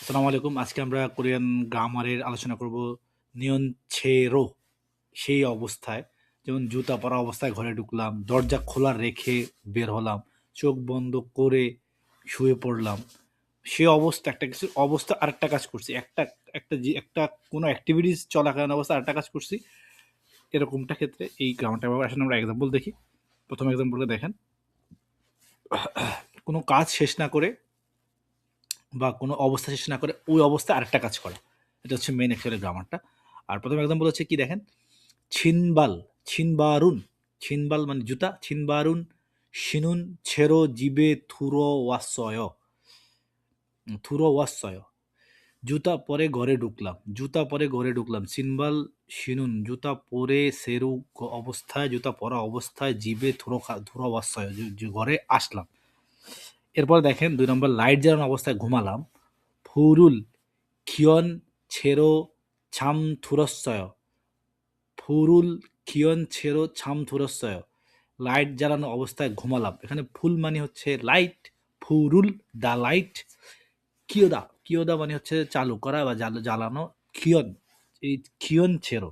আসসালামু আলাইকুম। আজকে আমরা কোরিয়ান গ্রামারের আলোচনা করব। নিয়ন ছেরো সেই অবস্থায়, যেমন জুতা পরা অবস্থায় ঘরে ঢুকলাম, দরজা খোলা রেখে বের হলাম, চোখ বন্ধ করে শুয়ে পড়লাম। সে অবস্থা একটা কিছু অবস্থা আরেকটা কাজ করছি। একটা একটা যে একটা কোনো অ্যাক্টিভিটিস চলাকালীন অবস্থা আরেকটা কাজ করছি। এরকমটা ক্ষেত্রে এই গ্রামারটা ব্যবহার আসলে আমরা এক্সাম্পল দেখি। প্রথম এক্সাম্পলটা দেখেন। কোনো কাজ শেষ না করে বা কোনো অবস্থা শেষ না করে ওই অবস্থায় আরেকটা কাজ করা। এটা হচ্ছে মেইন অ্যাকচুয়ালি গ্রামারটা। আর প্রথম এক্সাম্পল হচ্ছে কি দেখেন, ছিনবাল, ছিনবারুন, ছিনবাল মানে জুতা, ছিনবারুন, শিনুন, ছেড়ো, জিবে, থুরো, ওয়াসয়, থুরো, ওয়াসয়। জুতা পরে ঘরে ঢুকলাম, জুতা পরে ঘরে ঢুকলাম, সিনবাল, শিনুন, জুতা পরে সেরু অবস্থায়, জুতা পরা অবস্থায়, জিবে, থুরো, থুরো, ওয়াসয়, ঘরে আসলাম। এরপর দেখেন ২ নম্বর, লাইট জ্বালানো অবস্থায় ঘুমালাম, ফুরুল, খিয়ন, ছেড়ো, ছাম, থুরস্বয়, ফুরুল, খিয়ন, ছেড়ো, ছাম, থুরস্বয়। লাইট জ্বালানো অবস্থায় ঘুমালাম। এখানে ফুল মানে হচ্ছে লাইট, ফুরুল দ্য লাইট, কিয়োদা, কিয়োদা মানে হচ্ছে চালু করা বা জ্বালানো, খিয়ন, এই খিয়ন ছেড়ো।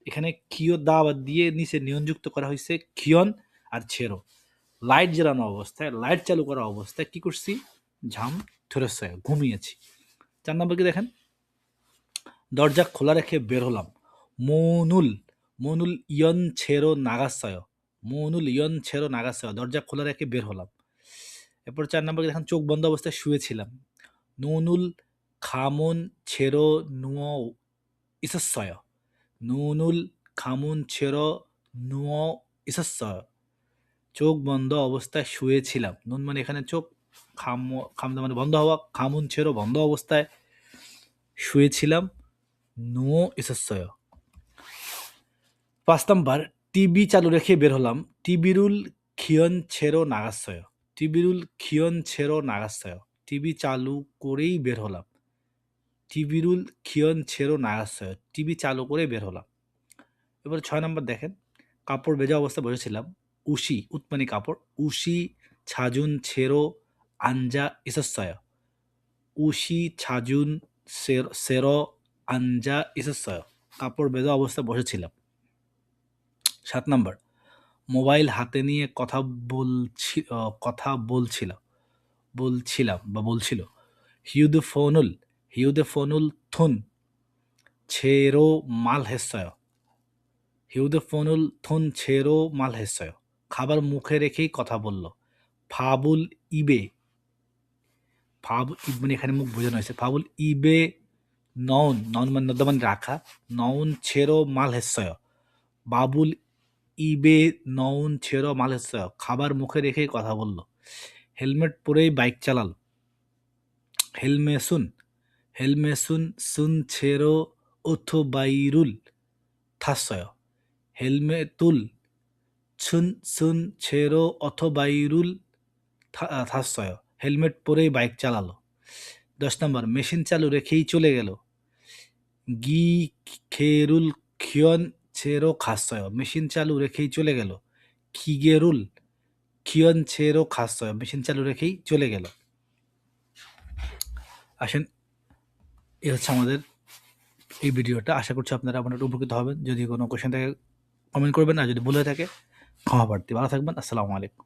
এখানে কিয়োদা দিয়ে নিচে নিয়নযুক্ত করা হয়েছে খিয়ন আর ছেড়ো। লাইট জ্বালানো অবস্থায়, লাইট চালু করা অবস্থায় কি করছি? ঝাম থুরস্বয়, ঘুমিয়েছি। ৪ নম্বর কি দেখেন, দরজা খোলা রেখে বের হলাম, মৌনুল, মৌনুল ইয়ন ছেড়ো নাগাসায়, মৌনুল ইয়ন ছেড়ো নাগাসায়, দরজা খোলা রেখে বের হলাম। এরপর ৪ নম্বর দেখেন, চোখ বন্ধ অবস্থায় শুয়েছিলাম, নুনুল খামুন ছেড়ো নুয় ইসস্বয়, নুনুল খামুন ছেড়ো নুয় ইসস্বয়, চোখ বন্ধ অবস্থায় শুয়েছিলাম। নুন মানে এখানে চোখ, খাম মানে বন্ধ হওয়া, খামুন ছেড়ো বন্ধ অবস্থায় শুয়েছিলাম, নুয় ইসস্বয়। ৫ নাম্বার, টিভি চালু রেখে বের হলাম, টিবিরুল খিয়ন ছেড়ো নাগাসয়, টিবিরুল খিয়ন ছেড়ো নাগাসয়, টিভি চালু করেই বের হলাম, টিবিরুল খিয়ন ছেড়ো নাগাসয়, টিভি চালু করে বের হলাম। এবার ৬ নাম্বার দেখেন, কাপড় ভেজা অবস্থায় বসেছিলাম, উশি, উৎপানি কাপড়, উশি ছাজুন ছেড়ো আঞ্জা ইসস্বয়, উশি ছাজুন সেরো আঞ্জা ইসস্বয়, কাপড় ভেজা অবস্থায় বসেছিলাম। ৭ নাম্বার, মোবাইল হাতে নিয়ে কথা বলছিল, হিউদে ফোনুল থুন ছেড়ো মাল হেসয়, হিউদে ফোনুল থুন ছেড়ো মাল হেসয়, খাবার মুখে রেখেই কথা বলল, ফাবুল ইবে, মানে এখানে মুখ বোঝানো হয়েছে, ফাবুল ইবে নন, নন মানে নদ্য মানে রাখা, নন ছেড়ো মাল হেসয়, বাবুল ইবে নউন ছেড়ো মাল হেসয়, খাবার মুখে রেখেই কথা বলল। হেলমেট পরেই বাইক চালাল, হেলমেসুন, হেলমেসুন সুন ছেড়ো ওথোবাইরুল থাসয়, হেলমেতুল সুন ছেড়ো অথোবাইরুল থাসয়, হেলমেট পরেই বাইক চালালো। ১০ নম্বর, মেশিন চালু রেখেই চলে গেল, গি খেরুল খিয়ন ছেড়ো খাসয়, মেশিন চালু রেখেই চলে গেল, খিগেরুল খিয়ন ছেড়ো খাসয়, মেশিন চালু রেখেই চলে গেল। আসেন, এ হচ্ছে আমাদের এই ভিডিওটা। আশা করছি আপনারা উপকৃত হবেন। যদি কোনো কোয়েশ্চেন থাকে কমেন্ট করবেন, আর যদি ভুল হয়ে থাকে ক্ষমা প্রার্থী। ভালো থাকবেন। আসসালামু আলাইকুম।